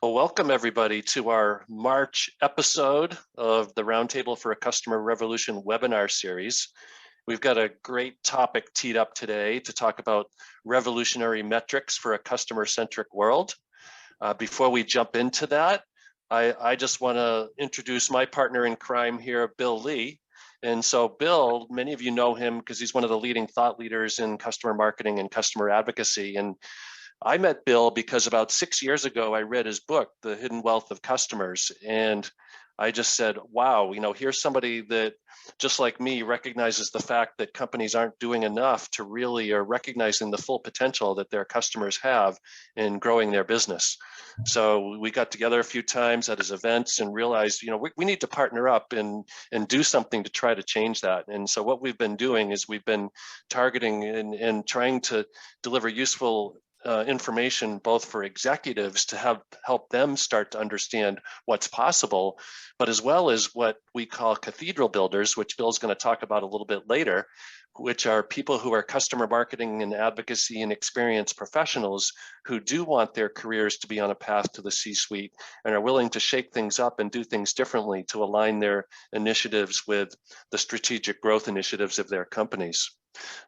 Well, welcome everybody to our March episode of the Roundtable for a Customer Revolution webinar series. We've got a great topic teed up today to talk about revolutionary metrics for a customer-centric world. Before we jump into that, I just want to introduce my partner in crime here, Bill Lee. And so Bill, many of you know him because he's one of the leading thought leaders in customer marketing and customer advocacy. And I met Bill because about 6 years ago, I read his book, The Hidden Wealth of Customers. And I just said, wow, here's somebody that just like me recognizes the fact that companies aren't doing enough to really are recognizing the full potential that their customers have in growing their business. So we got together a few times at his events and realized, we need to partner up and do something to try to change that. And so what we've been doing is we've been targeting and trying to deliver useful information both for executives to help them start to understand what's possible, but as well as what we call cathedral builders, which Bill's going to talk about a little bit later, which are people who are customer marketing and advocacy and experience professionals who do want their careers to be on a path to the C-suite and are willing to shake things up and do things differently to align their initiatives with the strategic growth initiatives of their companies.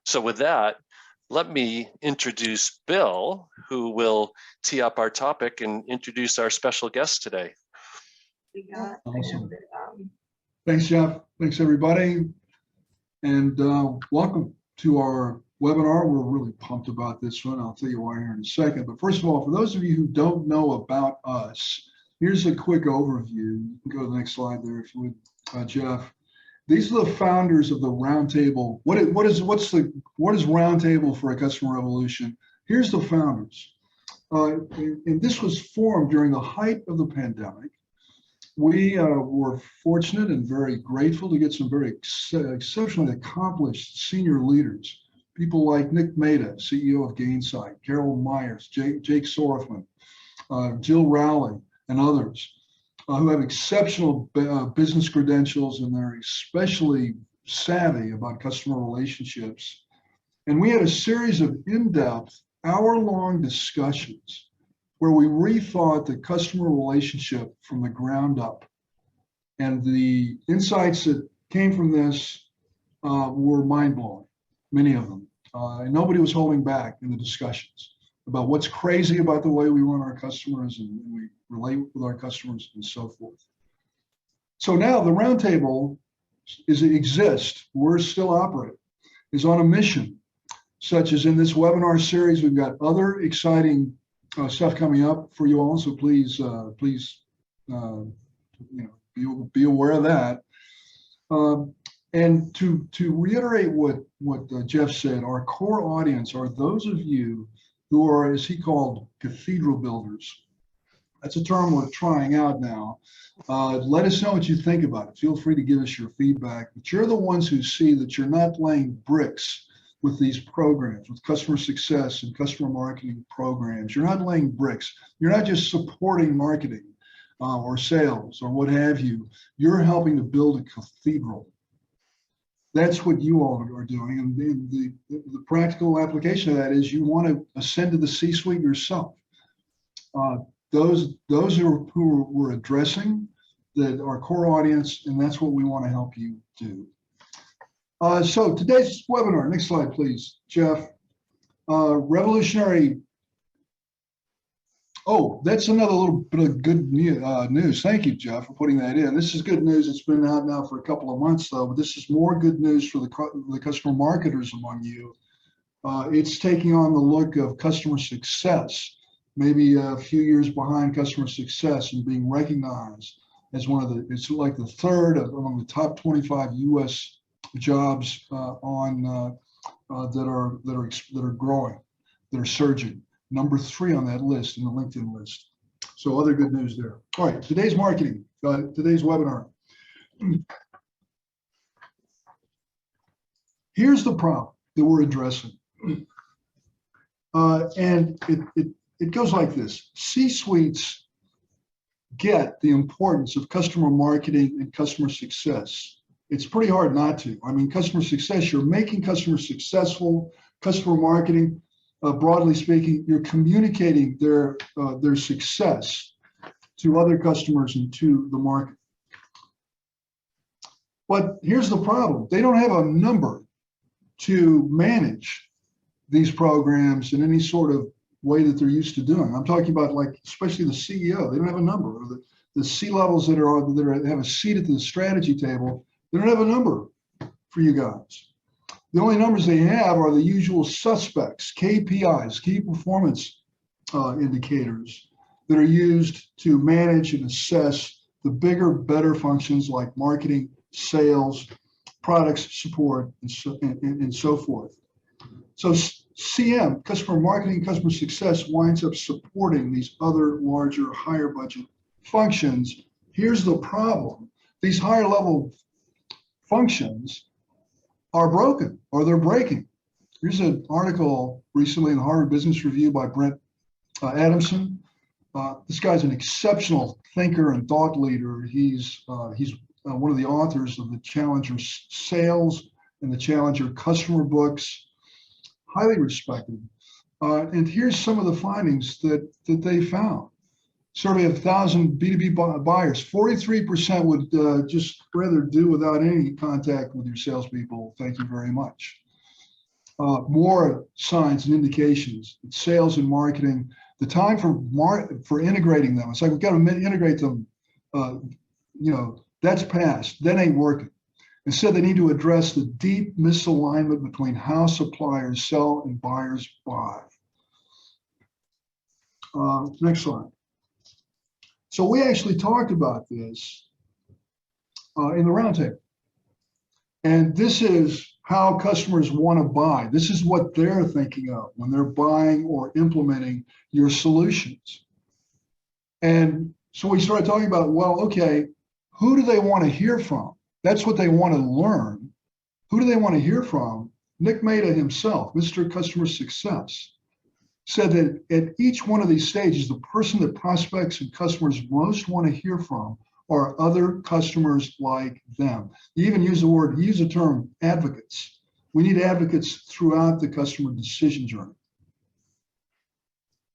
So with that, let me introduce Bill, who will tee up our topic and introduce our special guest today. Awesome. Thanks, Jeff. Thanks, everybody. And welcome to our webinar. We're really pumped about this one. I'll tell you why here in a second. But first of all, for those of you who don't know about us, here's a quick overview. You can go to the next slide there if you would, Jeff. These are the founders of the Roundtable. What is Roundtable for a Customer Revolution? Here's the founders. And this was formed during the height of the pandemic. We were fortunate and very grateful to get some very exceptionally accomplished senior leaders, people like Nick Mehta, CEO of Gainsight, Carol Myers, Jake Sorfman, Jill Rowley, and others. Who have exceptional business credentials and they're especially savvy about customer relationships. And we had a series of in-depth, hour-long discussions where we rethought the customer relationship from the ground up. And the insights that came from this were mind-blowing, many of them. And nobody was holding back in the discussions about what's crazy about the way we run our customers and we relate with our customers and so forth. So now the Roundtable exists, we're still operating, is on a mission, such as in this webinar series, we've got other exciting stuff coming up for you all, so please be aware of that. And to reiterate what Jeff said, our core audience are those of you who are, as he called, cathedral builders. That's a term we're trying out now. Let us know what you think about it. Feel free to give us your feedback. But you're the ones who see that you're not laying bricks with these programs, with customer success and customer marketing programs. You're not laying bricks. You're not just supporting marketing or sales or what have you. You're helping to build a cathedral. That's what you all are doing. And the practical application of that is you want to ascend to the C-suite yourself. Those who we're addressing, that our core audience, and that's what we want to help you do. So today's webinar, next slide, please, Jeff. Revolutionary. Oh, that's another little bit of good news. Thank you, Jeff, for putting that in. This is good news. It's been out now for a couple of months, though, but this is more good news for the customer marketers among you. It's taking on the look of customer success, maybe a few years behind customer success and being recognized as it's like the third among the top 25 U.S. jobs that are growing, that are surging. Number 3 on that list, in the LinkedIn list. So other good news there. All right, today's marketing, today's webinar. Here's the problem that we're addressing. And it goes like this. C-suites get the importance of customer marketing and customer success. It's pretty hard not to. I mean, customer success, you're making customers successful. Customer marketing, broadly speaking, you're communicating their success to other customers and to the market. But here's the problem. They don't have a number to manage these programs in any sort of way that they're used to doing. I'm talking about, like, especially the CEO. They don't have a number. Or the C-levels that have a seat at the strategy table, they don't have a number for you guys. The only numbers they have are the usual suspects, KPIs, key performance indicators, that are used to manage and assess the bigger, better functions like marketing, sales, products, support, and so forth. So CM, customer marketing, customer success, winds up supporting these other larger, higher budget functions. Here's the problem. These higher level functions are broken, or they're breaking. Here's an article recently in the Harvard Business Review by Brent Adamson. This guy's an exceptional thinker and thought leader. He's one of the authors of the Challenger Sales and the Challenger Customer books, highly respected. And here's some of the findings that they found. Survey of 1,000 B2B buyers, 43% would just rather do without any contact with your salespeople. Thank you very much. More signs and indications that sales and marketing, the time for integrating them, it's like we've got to integrate them, that's past, that ain't working. Instead, they need to address the deep misalignment between how suppliers sell and buyers buy. Next slide. So we actually talked about this in the roundtable. And this is how customers want to buy. This is what they're thinking of when they're buying or implementing your solutions. And so we started talking about, well, okay, who do they want to hear from? That's what they want to learn. Who do they want to hear from? Nick Mehta himself, Mr. Customer Success, said that at each one of these stages, the person that prospects and customers most want to hear from are other customers like them. You even use the term advocates. We need advocates throughout the customer decision journey.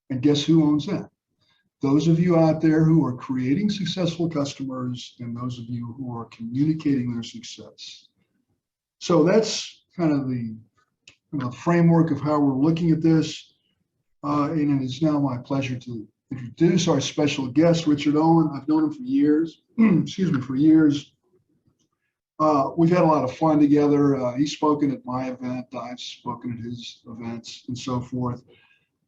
And guess who owns that? Those of you out there who are creating successful customers and those of you who are communicating their success. So that's kind of the framework of how we're looking at this. And it is now my pleasure to introduce our special guest, Richard Owen. I've known him for years, for years. We've had a lot of fun together. He's spoken at my event, I've spoken at his events and so forth.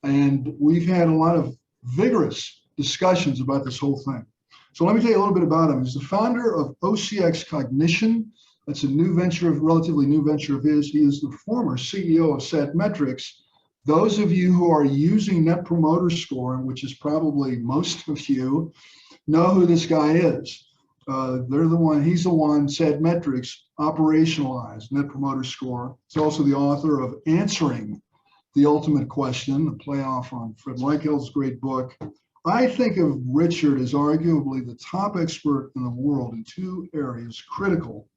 And we've had a lot of vigorous discussions about this whole thing. So let me tell you a little bit about him. He's the founder of OCX Cognition. That's a relatively new venture of his. He is the former CEO of Satmetrix. Those of you who are using Net Promoter Score, which is probably most of you, know who this guy is. He's the one, Satmetrix, operationalized Net Promoter Score. He's also the author of Answering the Ultimate Question, a playoff on Fred Leichel's great book. I think of Richard as arguably the top expert in the world in two areas critical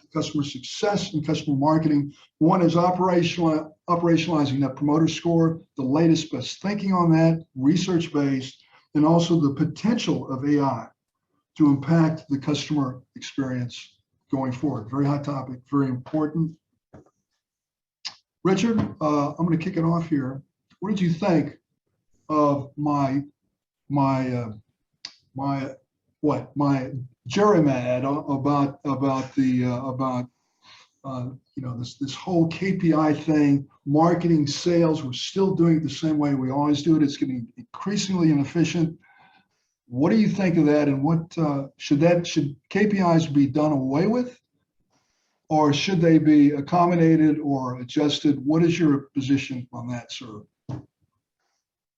to customer success and customer marketing. One is operationalizing Net Promoter Score, the latest best thinking on that, research-based, and also the potential of AI to impact the customer experience going forward. Very hot topic, very important. Richard, I'm going to kick it off here. What did you think of my gerrymad about this whole KPI thing, marketing, sales? We're still doing it the same way we always do it. It's getting increasingly inefficient. What do you think of that? And what should KPIs be done away with, or should they be accommodated or adjusted? What is your position on that, sir?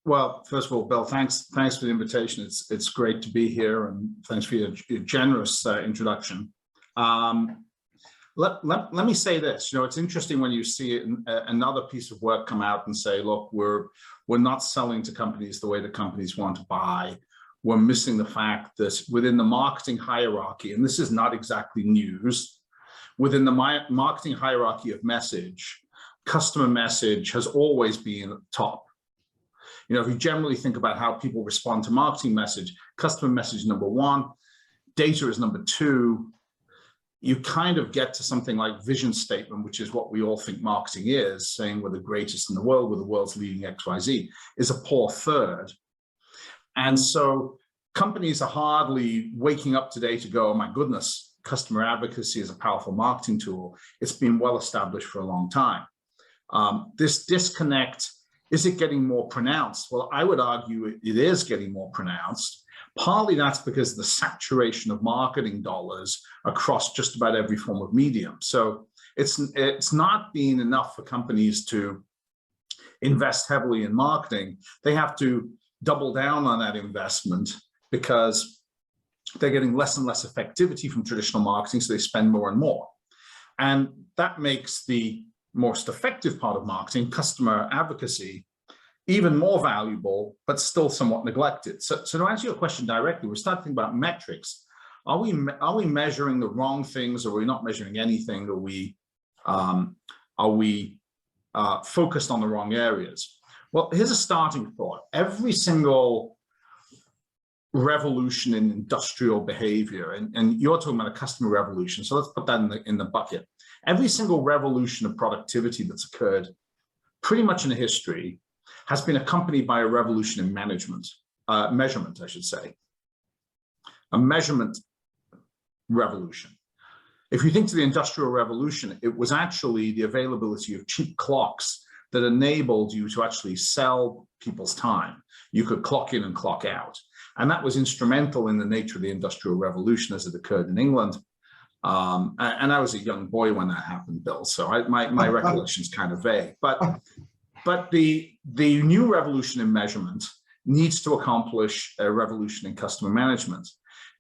Well, first of all, Bill, thanks for the invitation. It's great to be here, and thanks for your generous introduction. Let me say this. It's interesting when you see another piece of work come out and say, look, we're not selling to companies the way the companies want to buy. We're missing the fact that within the marketing hierarchy, and this is not exactly news, within the marketing hierarchy of message, customer message has always been at the top. You know, if you generally think about how people respond to marketing message, customer message number one, data is number two, you kind of get to something like vision statement, which is what we all think marketing is, saying we're the greatest in the world, we're the world's leading XYZ, is a poor third. And so companies are hardly waking up today to go, oh my goodness, customer advocacy is a powerful marketing tool. It's been well established for a long time. This disconnect, is it getting more pronounced? Well, I would argue it is getting more pronounced. Partly that's because of the saturation of marketing dollars across just about every form of medium. So it's not been enough for companies to invest heavily in marketing. They have to double down on that investment because they're getting less and less effectivity from traditional marketing, so they spend more and more. And that makes the most effective part of marketing, customer advocacy, even more valuable, but still somewhat neglected. So to answer your question directly, we're starting about metrics. Are we measuring the wrong things, or are we not measuring anything? Are we focused on the wrong areas? Well, here's a starting thought. Every single revolution in industrial behavior, and you're talking about a customer revolution, so let's put that in the bucket. Every single revolution of productivity that's occurred pretty much in history has been accompanied by a revolution in measurement, I should say. A measurement revolution. If you think to the Industrial Revolution, it was actually the availability of cheap clocks that enabled you to actually sell people's time. You could clock in and clock out. And that was instrumental in the nature of the Industrial Revolution as it occurred in England. And I was a young boy when that happened, Bill, so my recollection is kind of vague. But the new revolution in measurement needs to accomplish a revolution in customer management.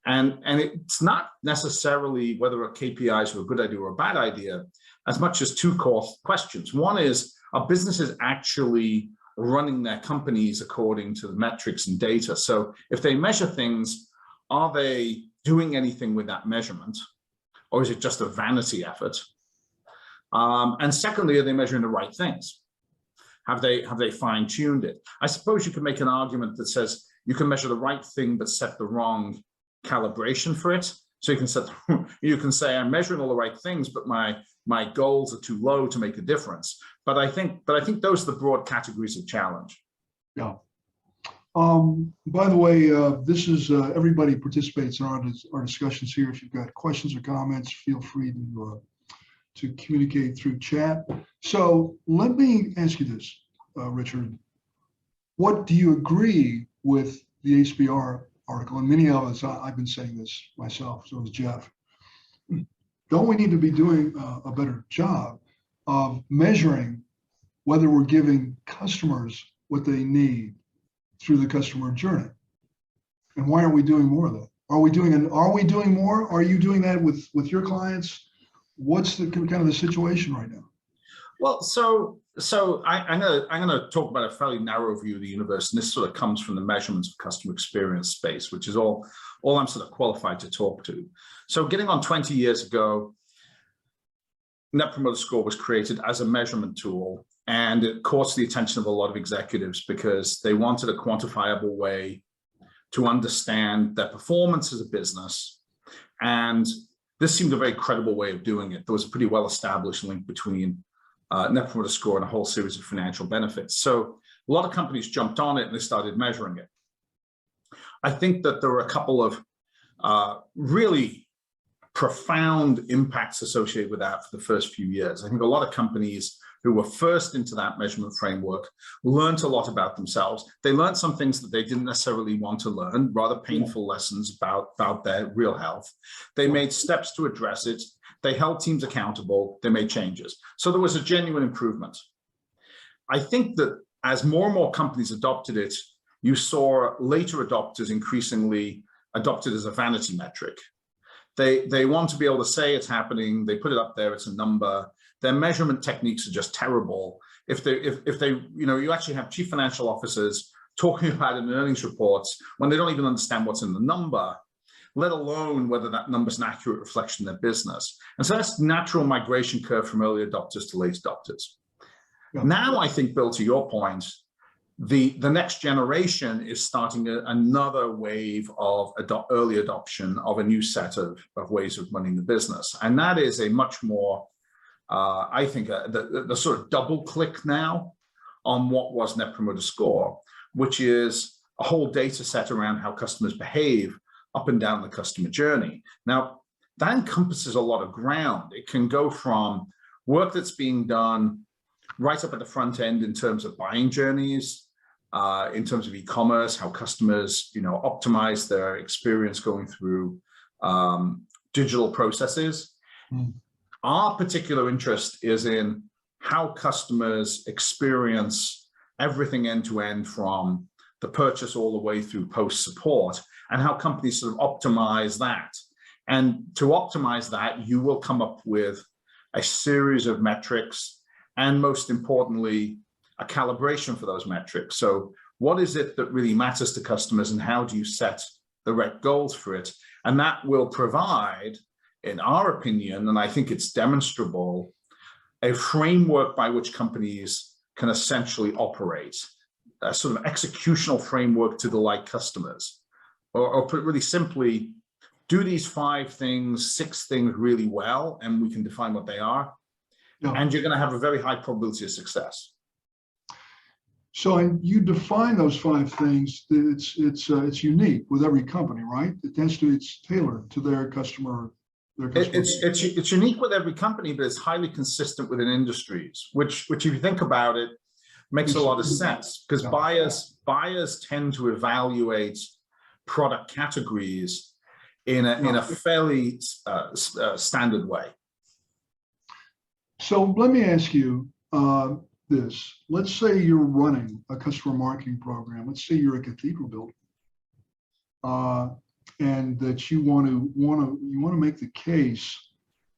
And it's not necessarily whether a KPIs are a good idea or a bad idea, as much as two core questions. One is, are businesses actually running their companies according to the metrics and data? So if they measure things, are they doing anything with that measurement? Or is it just a vanity effort? And secondly, are they measuring the right things? Have they fine-tuned it? I suppose you could make an argument that says you can measure the right thing but set the wrong calibration for it. So you can say I'm measuring all the right things, but my goals are too low to make a difference. But I think those are the broad categories of challenge. Yeah. By the way, this is everybody participates in our discussions here. If you've got questions or comments, feel free to communicate through chat. So let me ask you this, Richard. What do you agree with the HBR article? And many of us, I've been saying this myself, so has Jeff. Don't we need to be doing a better job of measuring whether we're giving customers what they need through the customer journey? And why aren't we doing more of that? Are we doing more? Are you doing that with your clients? What's the kind of the situation right now? Well, so I'm gonna talk about a fairly narrow view of the universe, and this sort of comes from the measurements of customer experience space, which is all I'm sort of qualified to talk to. So getting on 20 years ago, Net Promoter Score was created as a measurement tool, and it caught the attention of a lot of executives because they wanted a quantifiable way to understand their performance as a business. And this seemed a very credible way of doing it. There was a pretty well-established link between Net Promoter Score and a whole series of financial benefits. So a lot of companies jumped on it and they started measuring it. I think that there were a couple of really profound impacts associated with that for the first few years. I think a lot of companies who were first into that measurement framework learned a lot about themselves. They learned some things that they didn't necessarily want to learn, rather painful lessons about their real health. They made steps to address it. They held teams accountable. They made changes. So there was a genuine improvement. I think that as more and more companies adopted it, you saw later adopters increasingly adopted as a vanity metric. They want to be able to say it's happening. They put it up there. It's a number. Their measurement techniques are just terrible. If they, you actually have chief financial officers talking about it in earnings reports when they don't even understand what's in the number, let alone whether that number is an accurate reflection of their business. And so that's natural migration curve from early adopters to late adopters. Yeah. Now, I think, Bill, to your point, The next generation is starting another wave of early adoption of a new set of ways of running the business. And that is a much more, I think, the sort of double click now on what was Net Promoter Score, which is a whole data set around how customers behave up and down the customer journey. Now, that encompasses a lot of ground. It can go from work that's being done right up at the front end in terms of buying journeys, in terms of e-commerce, how customers, optimize their experience going through digital processes. Our particular interest is in how customers experience everything end to end from the purchase all the way through post support, and how companies sort of optimize that. And to optimize that, you will come up with a series of metrics, and most importantly, a calibration for those metrics. So what is it that really matters to customers, and how do you set the right goals for it? And that will provide, in our opinion, and I think it's demonstrable, a framework by which companies can essentially operate, a sort of executional framework to delight customers. Or put really simply, do these 5 things, 6 things really well, and we can define what they are, and you're going to have a very high probability of success. So, and you define those 5 things. It's unique with every company, right? It's tailored to their customer. It's unique with every company, but it's highly consistent within industries, which if you think about it, makes a lot of sense, because buyers tend to evaluate product categories in a fairly standard way. So let me ask you this. Let's say you're running a customer marketing program. Let's say you're a cathedral builder, and that you want to make the case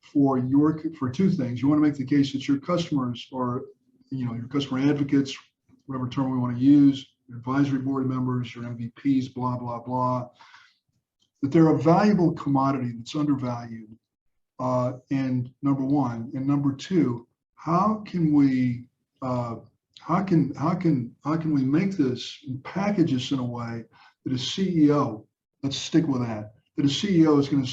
for 2 things. You want to make the case that your customers are, your customer advocates, whatever term we want to use, your advisory board members, your MVPs, blah blah blah, that they're a valuable commodity that's undervalued. And number 1, and number 2, how can we make this and package this in a way that a CEO, let's stick with that a CEO is going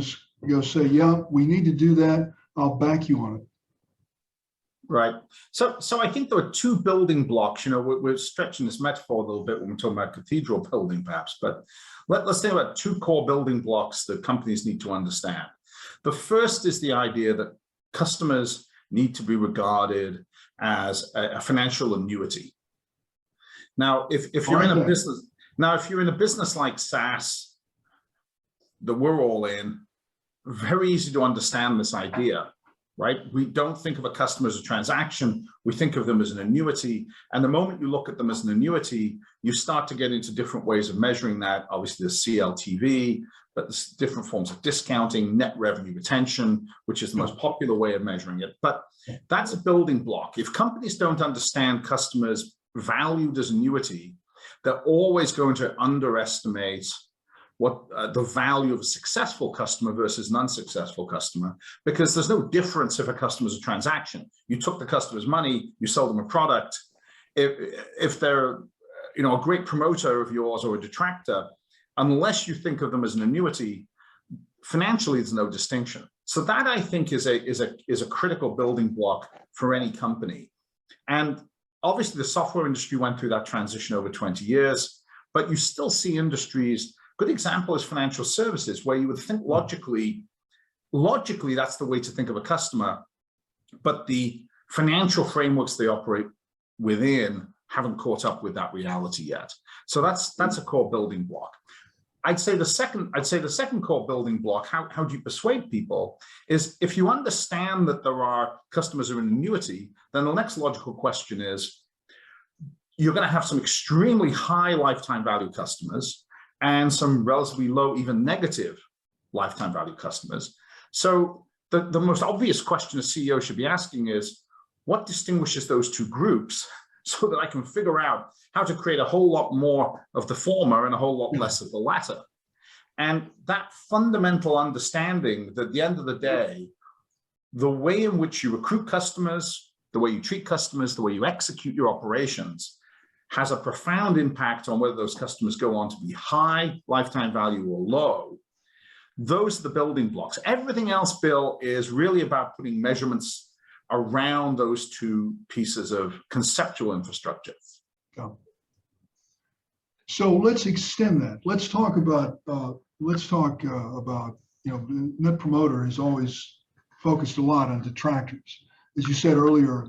to go say, yeah, we need to do that. I'll back you on it. Right. So I think there are 2 building blocks. We're stretching this metaphor a little bit when we're talking about cathedral building, perhaps, but let's think about 2 core building blocks that companies need to understand. The first is the idea that customers need to be regarded as a financial annuity. Now, if you're in a business like SaaS that we're all in, very easy to understand this idea, right? We don't think of a customer as a transaction. We think of them as an annuity. And the moment you look at them as an annuity, you start to get into different ways of measuring that. Obviously, there's CLTV, but there's different forms of discounting, net revenue retention, which is the most popular way of measuring it. But that's a building block. If companies don't understand customers valued as annuity, they're always going to underestimate what the value of a successful customer versus an unsuccessful customer, because there's no difference if a customer is a transaction. You took the customer's money, you sold them a product. If they're a great promoter of yours or a detractor, unless you think of them as an annuity, financially there's no distinction. So that, I think, is a critical building block for any company. And obviously the software industry went through that transition over 20 years, but you still see industries. Good example is financial services, where you would think logically that's the way to think of a customer, but the financial frameworks they operate within haven't caught up with that reality yet. So that's a core building block. I'd say the second core building block, how do you persuade people, is if you understand that there are customers who are an annuity, then the next logical question is, you're going to have some extremely high lifetime value customers and some relatively low, even negative lifetime value customers. So the most obvious question a CEO should be asking is, what distinguishes those 2 groups, so that I can figure out how to create a whole lot more of the former and a whole lot less of the latter. And that fundamental understanding that at the end of the day, the way in which you recruit customers, the way you treat customers, the way you execute your operations, has a profound impact on whether those customers go on to be high lifetime value or low. Those are the building blocks. Everything else, Bill, is really about putting measurements around those two pieces of conceptual infrastructure. Yeah. So let's extend that. Let's talk about Net Promoter is always focused a lot on detractors. As you said earlier,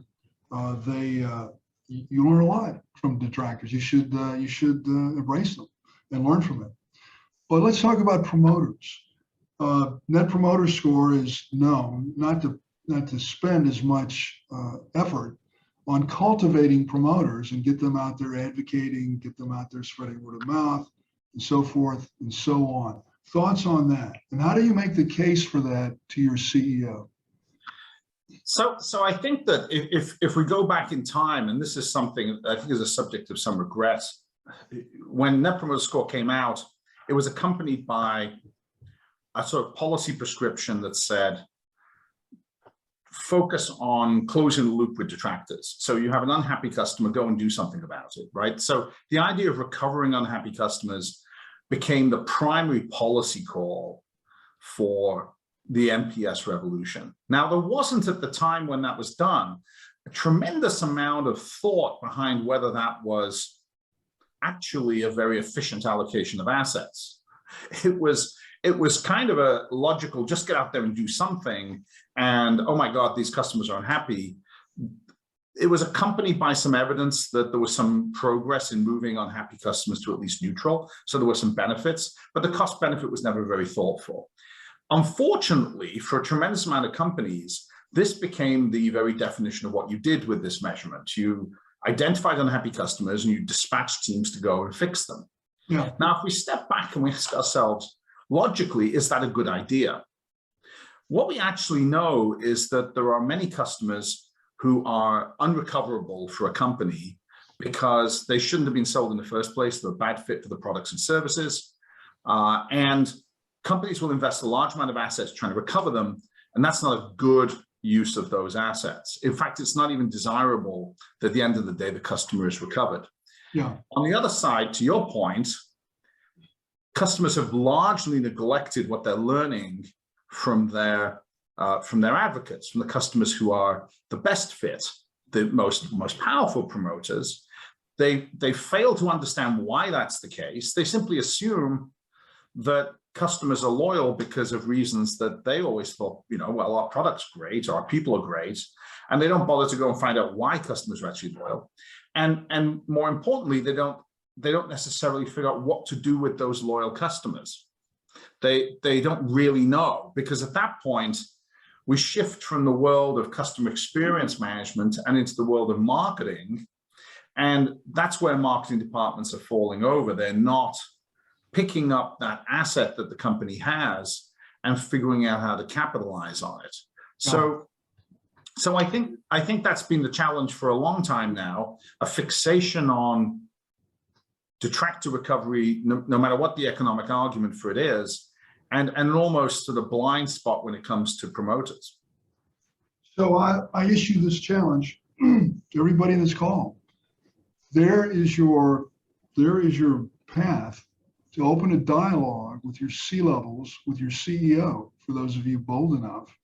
you learn a lot from detractors. You should embrace them and learn from it. But let's talk about promoters. Net Promoter Score is known not to spend as much effort on cultivating promoters and get them out there advocating, get them out there spreading word of mouth, and so forth and so on. Thoughts on that? And how do you make the case for that to your CEO? So I think that if we go back in time, and this is something I think is a subject of some regret, when Net Promoter Score came out, it was accompanied by a sort of policy prescription that said, focus on closing the loop with detractors. So you have an unhappy customer, go and do something about it, right? So the idea of recovering unhappy customers became the primary policy call for the NPS revolution. Now, there wasn't at the time when that was done a tremendous amount of thought behind whether that was actually a very efficient allocation of assets. It was kind of a logical, just get out there and do something, and oh my God, these customers are unhappy. It was accompanied by some evidence that there was some progress in moving unhappy customers to at least neutral, so there were some benefits, but the cost benefit was never very thoughtful. Unfortunately, for a tremendous amount of companies, this became the very definition of what you did with this measurement. You identified unhappy customers and you dispatched teams to go and fix them. Yeah. Now, if we step back and we ask ourselves, logically, is that a good idea? What we actually know is that there are many customers who are unrecoverable for a company because they shouldn't have been sold in the first place. They're a bad fit for the products and services. And companies will invest a large amount of assets trying to recover them, and that's not a good use of those assets. In fact, it's not even desirable that at the end of the day, the customer is recovered. Yeah. On the other side, to your point, customers have largely neglected what they're learning from their advocates, from the customers who are the best fit, the most powerful promoters. They fail to understand why that's the case. They simply assume that customers are loyal because of reasons that they always thought, well, our product's great, our people are great, and they don't bother to go and find out why customers are actually loyal. And more importantly, they don't necessarily figure out what to do with those loyal customers. They don't really know, because at that point, we shift from the world of customer experience management and into the world of marketing. And that's where marketing departments are falling over. They're not picking up that asset that the company has and figuring out how to capitalize on it. So I think that's been the challenge for a long time now, a fixation on detractor recovery, no matter what the economic argument for it is, and an almost sort of blind spot when it comes to promoters. So I issue this challenge to everybody in this call. There is your path to open a dialogue with your C-levels, with your CEO, for those of you bold enough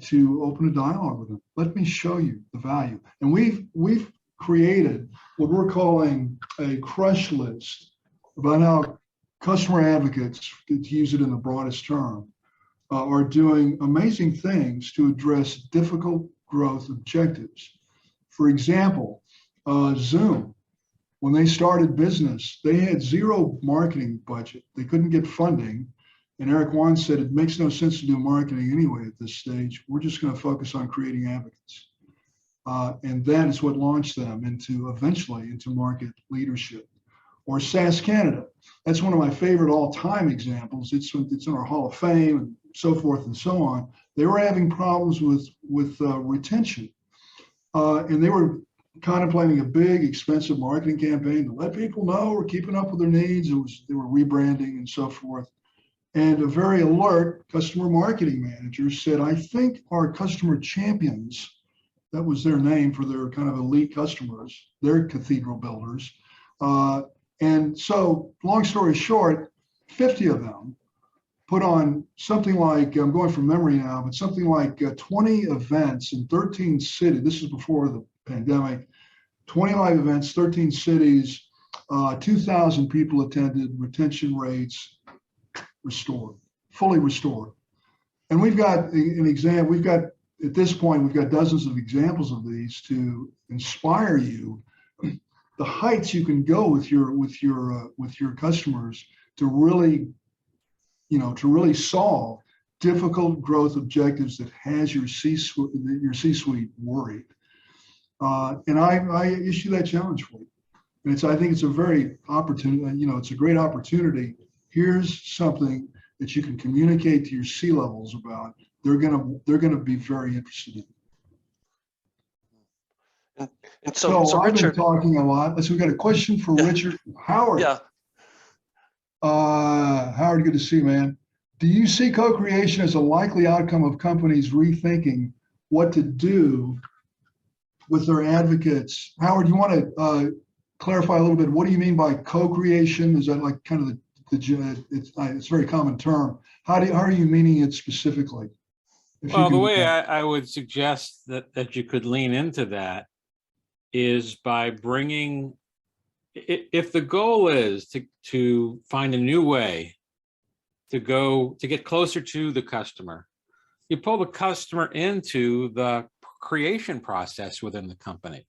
to open a dialogue with them. Let me show you the value. And we've created what we're calling a crush list about how customer advocates, to use it in the broadest term, are doing amazing things to address difficult growth objectives. For example, Zoom, when they started business, they had zero marketing budget. They couldn't get funding. And Eric Wan said, it makes no sense to do marketing anyway at this stage. We're just going to focus on creating advocates. And that is what launched them eventually into market leadership. Or SAS Canada. That's one of my favorite all-time examples. It's in our Hall of Fame and so forth and so on. They were having problems with retention. And they were contemplating a big, expensive marketing campaign to let people know we're keeping up with their needs. They were rebranding and so forth. And a very alert customer marketing manager said, I think our customer champions That was their name for their kind of elite customers, their cathedral builders. And so, long story short, 50 of them put on something like, I'm going from memory now, but something like 20 events in 13 cities. This is before the pandemic. 20 live events, 13 cities, 2,000 people attended, retention rates restored, fully restored. And we've got an example, at this point, we've got dozens of examples of these to inspire you the heights you can go with your customers to really, to really solve difficult growth objectives that has your C-suite worried. And I issue that challenge for you. And I think it's a very opportunity, it's a great opportunity. Here's something that you can communicate to your C-levels about. They're gonna be very interested in. And so I've Richard, been talking a lot. So we've got a question for Richard. Howard. Yeah. Howard, good to see you, man. Do you see co-creation as a likely outcome of companies rethinking what to do with their advocates? Howard, you want to clarify a little bit? What do you mean by co-creation? Is that like kind of it's a very common term. How are you meaning it specifically? Well, the way I would suggest that you could lean into that is by bringing, if the goal is to find a new way to get closer to the customer, you pull the customer into the creation process within the company,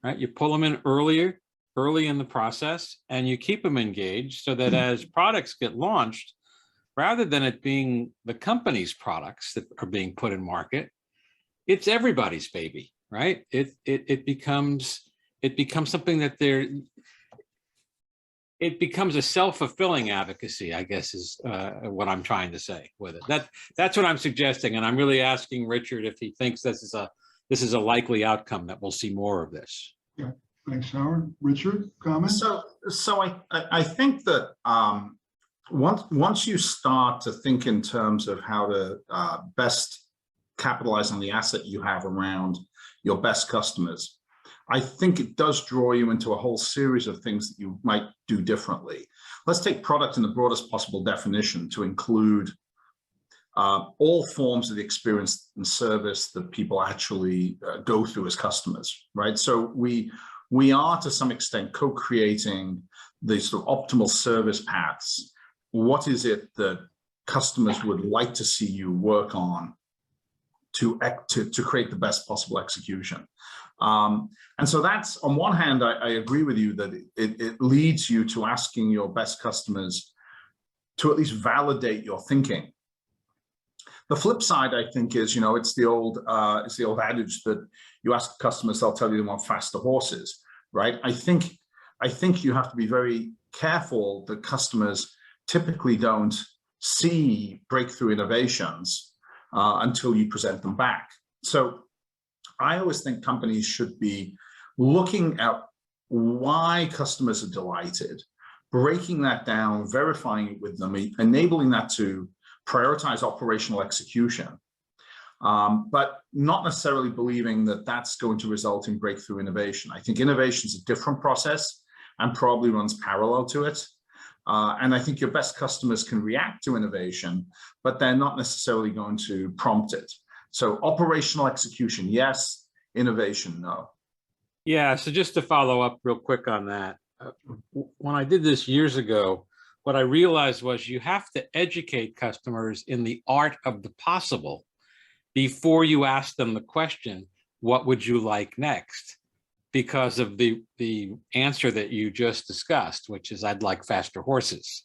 right? You pull them in early in the process, and you keep them engaged so that as products get launched, rather than it being the company's products that are being put in market, it's everybody's baby, right? It becomes something that it becomes a self-fulfilling advocacy, I guess, is what I'm trying to say with it. That's what I'm suggesting, and I'm really asking Richard if he thinks this is a likely outcome, that we'll see more of this. Yeah, thanks, Howard. Richard, comments? So I think that once you start to think in terms of how to best capitalize on the asset you have around your best customers, I think it does draw you into a whole series of things that you might do differently. Let's take product in the broadest possible definition to include all forms of the experience and service that people actually go through as customers, right? So we are to some extent co-creating the sort of optimal service paths. What is it that customers would like to see you work on to create the best possible execution? And so that's, on one hand, I agree with you that it leads you to asking your best customers to at least validate your thinking. The flip side, I think, is, it's the old adage that you ask customers, they'll tell you they want faster horses, right? I think you have to be very careful that customers typically don't see breakthrough innovations until you present them back. So I always think companies should be looking at why customers are delighted, breaking that down, verifying it with them, enabling that to prioritize operational execution, but not necessarily believing that that's going to result in breakthrough innovation. I think innovation is a different process and probably runs parallel to it. And I think your best customers can react to innovation, but they're not necessarily going to prompt it. So operational execution, yes. Innovation, no. Yeah, so just to follow up real quick on that, when I did this years ago, what I realized was you have to educate customers in the art of the possible before you ask them the question, what would you like next? Because of the answer that you just discussed, which is I'd like faster horses,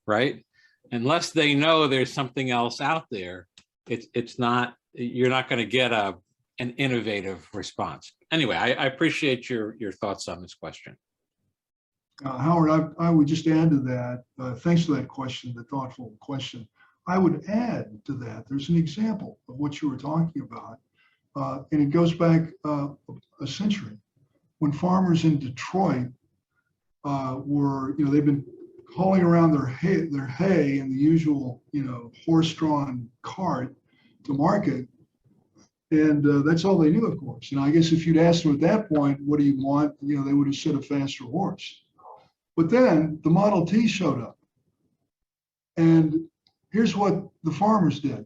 right? Unless they know there's something else out there, you're not going to get an innovative response. Anyway, I appreciate your thoughts on this question. Howard, I would just add to that. Thanks for that question, the thoughtful question. I would add to that, there's an example of what you were talking about, and it goes back a century. When farmers in Detroit were, they've been hauling around their hay in the usual, horse-drawn cart to market, And that's all they knew, of course. And I guess if you'd asked them at that point, what do you want? You know, they would have said a faster horse. But then the Model T showed up. And here's what the farmers did.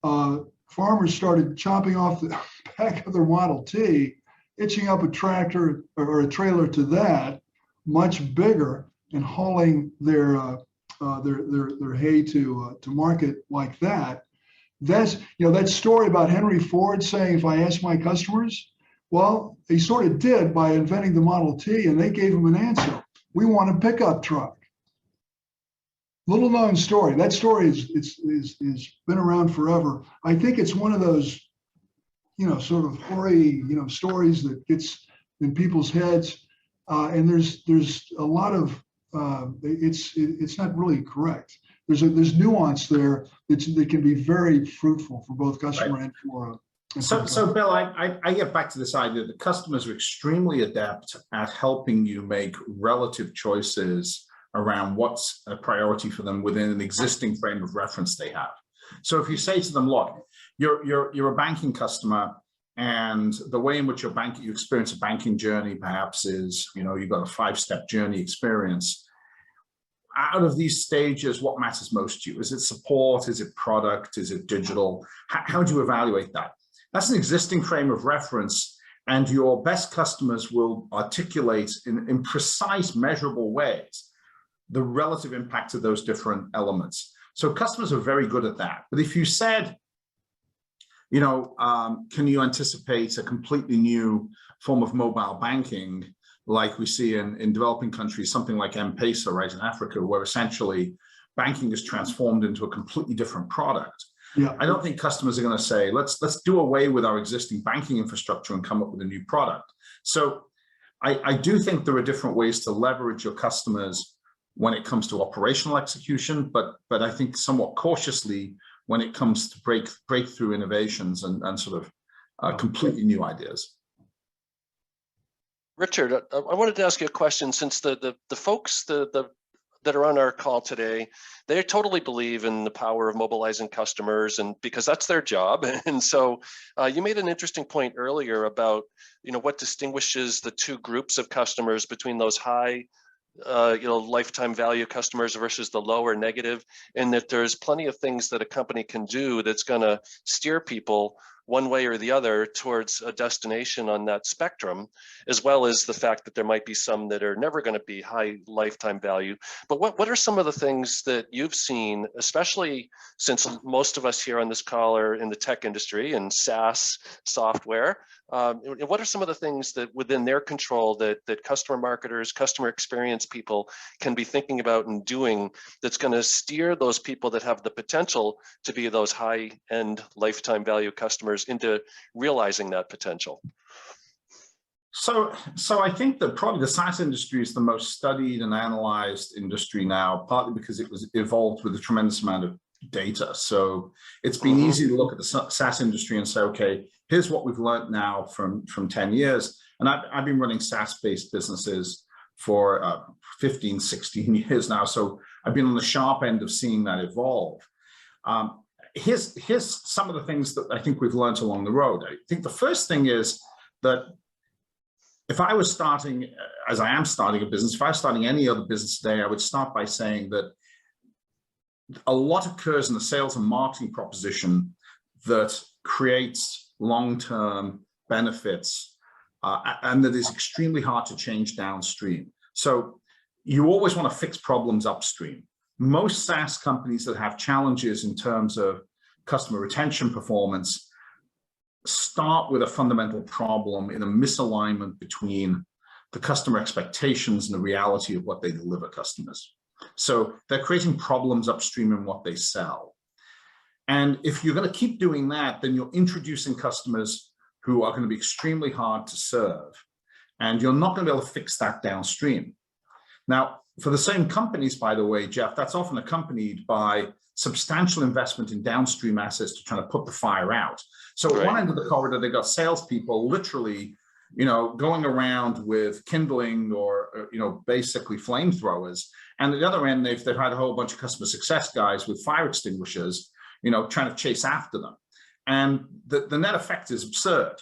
Farmers started chopping off the back of their Model T, hitching up a tractor or a trailer to that, much bigger, and hauling their hay to market like that. That's, you know, that story about Henry Ford saying, if I ask my customers, well, he sort of did by inventing the Model T, and they gave him an answer. We want a pickup truck. Little known story. That story is been around forever. I think it's one of those, you know, sort of hoary, you know, stories that gets in people's heads, and there's a lot of it's not really correct. There's nuance there that can be very fruitful for both customer right. and for. So Bill, I get back to this idea that customers are extremely adept at helping you make relative choices around what's a priority for them within an existing frame of reference they have. So if you say to them, look, you're a banking customer, and the way in which you experience a banking journey perhaps is, you know, you've got a 5-step journey experience. Out of these stages, what matters most to you? Is it support? Is it product? Is it digital? How do you evaluate that? That's an existing frame of reference, and your best customers will articulate in precise, measurable ways the relative impact of those different elements. So customers are very good at that. But if you said, you know, can you anticipate a completely new form of mobile banking, like we see in developing countries, something like M-Pesa, right, in Africa, where essentially banking is transformed into a completely different product. Yeah. I don't think customers are going to say, let's do away with our existing banking infrastructure and come up with a new product. So I do think there are different ways to leverage your customers when it comes to operational execution, but I think somewhat cautiously when it comes to breakthrough innovations and sort of completely new ideas. Richard, I wanted to ask you a question, since the folks that are on our call today, they totally believe in the power of mobilizing customers, and because that's their job. And so you made an interesting point earlier about, you know, what distinguishes the two groups of customers between those high you know, lifetime value customers versus the low or negative, and that there's plenty of things that a company can do that's going to steer people one way or the other towards a destination on that spectrum, as well as the fact that there might be some that are never going to be high lifetime value. But what are some of the things that you've seen, especially since most of us here on this call are in the tech industry and SaaS software? What are some of the things that within their control that customer marketers, customer experience people can be thinking about and doing that's going to steer those people that have the potential to be those high-end lifetime value customers into realizing that potential? So I think that probably the SaaS industry is the most studied and analyzed industry now, partly because it was evolved with a tremendous amount of data. So it's been easy to look at the SaaS industry and say, okay, here's what we've learned now from 10 years. And I've been running SaaS-based businesses for 15, 16 years now. So I've been on the sharp end of seeing that evolve. Here's some of the things that I think we've learned along the road. I think the first thing is that if I was starting, as I am starting a business, if I was starting any other business today, I would start by saying that a lot occurs in the sales and marketing proposition that creates long-term benefits and that is extremely hard to change downstream. So you always want to fix problems upstream. Most SaaS companies that have challenges in terms of customer retention performance start with a fundamental problem in a misalignment between the customer expectations and the reality of what they deliver customers. So they're creating problems upstream in what they sell. And if you're going to keep doing that, then you're introducing customers who are going to be extremely hard to serve. And you're not going to be able to fix that downstream. Now, for the same companies, by the way, Jeff, that's often accompanied by substantial investment in downstream assets to try to put the fire out. So at one end of the corridor, they've got salespeople literally, you know, going around with kindling or you know, basically flamethrowers. And at the other end, they've had a whole bunch of customer success guys with fire extinguishers, you know, trying to chase after them. And the net effect is absurd.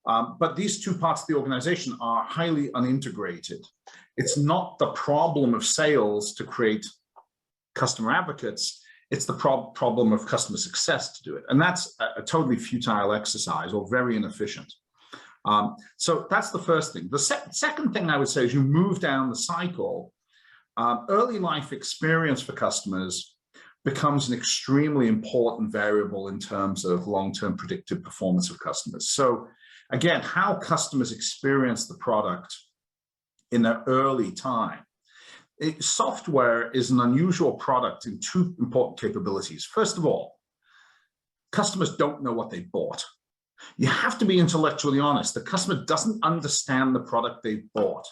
But these two parts of the organization are highly unintegrated. It's not the problem of sales to create customer advocates. It's the problem of customer success to do it. And that's a totally futile exercise or very inefficient. So that's the first thing. The second thing I would say is you move down the cycle, early life experience for customers becomes an extremely important variable in terms of long-term predictive performance of customers. So again, how customers experience the product in their early time. Software is an unusual product in two important capabilities. First of all, customers don't know what they bought. You have to be intellectually honest. The customer doesn't understand the product they bought.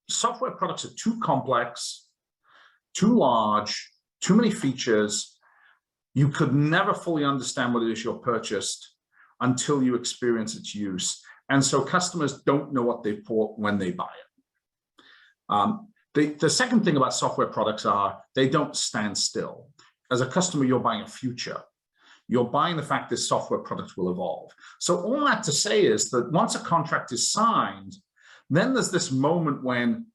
Software products are too complex, too large, too many features. You could never fully understand what it is you purchased until you experience its use. And so customers don't know what they bought when they buy it. The second thing about software products are they don't stand still. As a customer, you're buying a future. You're buying the fact this software product will evolve. So all that to say is that once a contract is signed, then there's this moment when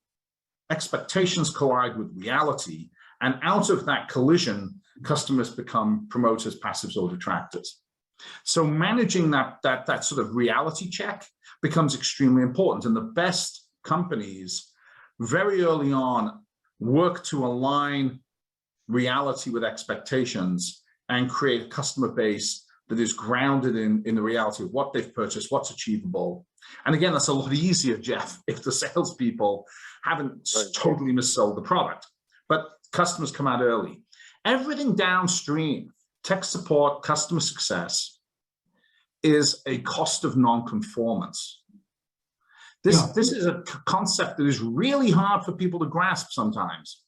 expectations collide with reality, and out of that collision, customers become promoters, passives, or detractors. So managing that sort of reality check becomes extremely important, and the best companies very early on work to align reality with expectations and create a customer base that is grounded in the reality of what they've purchased, what's achievable. And again, that's a lot easier, Jeff, if the salespeople haven't totally missold the product. But customers come out early. Everything downstream, tech support, customer success, is a cost of non-conformance. This is a concept that is really hard for people to grasp sometimes.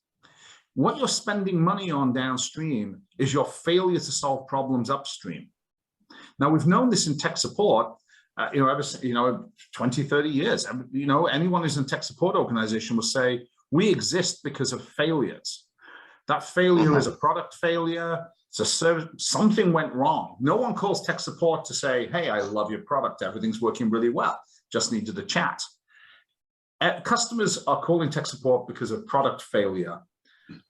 What you're spending money on downstream is your failure to solve problems upstream. Now, we've known this in tech support, ever 20, 30 years. Anyone who's in a tech support organization will say, we exist because of failures. That failure is a product failure, it's a service, something went wrong. No one calls tech support to say, hey, I love your product, everything's working really well, just needed a chat. Customers are calling tech support because of product failure.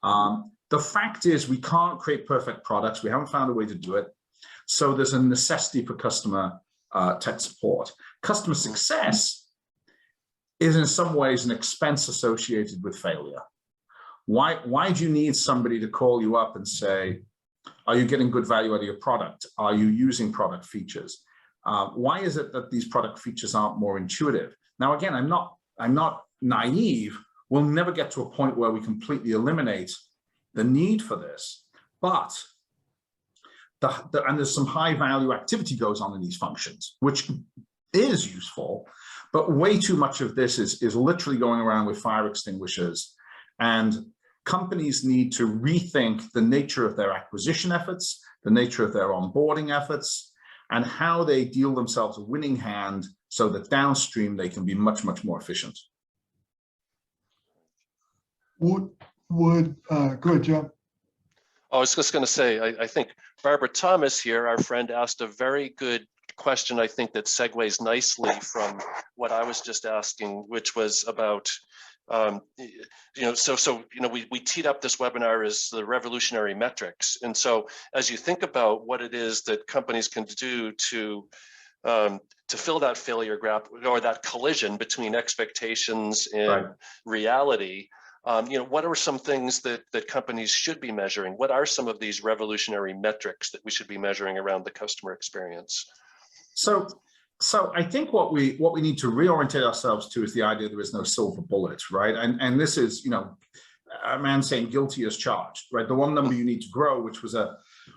The fact is we can't create perfect products. We haven't found a way to do it. So there's a necessity for customer tech support. Customer success is in some ways an expense associated with failure. Why do you need somebody to call you up and say, are you getting good value out of your product? Are you using product features? Why is it that these product features aren't more intuitive? Now, again, I'm not naive. We'll never get to a point where we completely eliminate the need for this, but and there's some high value activity goes on in these functions, which is useful, but way too much of this is literally going around with fire extinguishers, and companies need to rethink the nature of their acquisition efforts, the nature of their onboarding efforts, and how they deal themselves a winning hand so that downstream they can be much, much more efficient. Go ahead, Jeff. I was just going to say, I think Barbara Thomas here, our friend, asked a very good question, I think, that segues nicely from what I was just asking, which was about, we teed up this webinar as the revolutionary metrics. And so as you think about what it is that companies can do to fill that failure gap or that collision between expectations and reality, what are some things that companies should be measuring? What are some of these revolutionary metrics that we should be measuring around the customer experience? So I think what we need to reorientate ourselves to is the idea there is no silver bullet, right? And this is, a man saying guilty as charged, right? The one number you need to grow,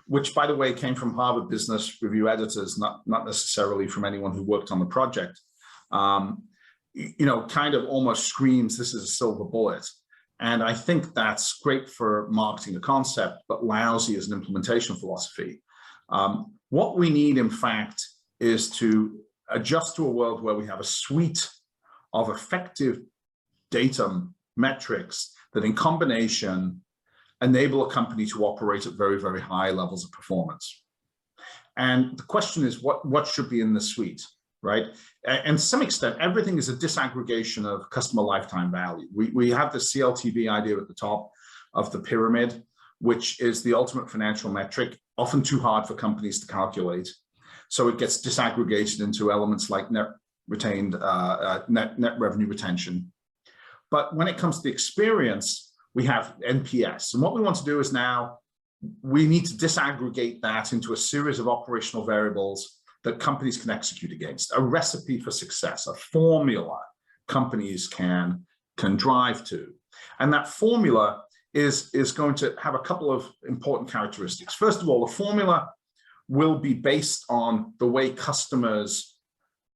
which by the way came from Harvard Business Review editors, not necessarily from anyone who worked on the project, kind of almost screams this is a silver bullet. And I think that's great for marketing a concept, but lousy as an implementation philosophy. What we need, in fact, is to adjust to a world where we have a suite of effective data metrics that in combination enable a company to operate at very, very high levels of performance. And the question is, what should be in the suite, right? And to some extent, everything is a disaggregation of customer lifetime value. We have the CLTV idea at the top of the pyramid, which is the ultimate financial metric, often too hard for companies to calculate. So it gets disaggregated into elements like net revenue retention. But when it comes to the experience, we have NPS. And what we want to do is now we need to disaggregate that into a series of operational variables that companies can execute against, a recipe for success, a formula companies can drive to. And that formula is going to have a couple of important characteristics. First of all, the formula will be based on the way customers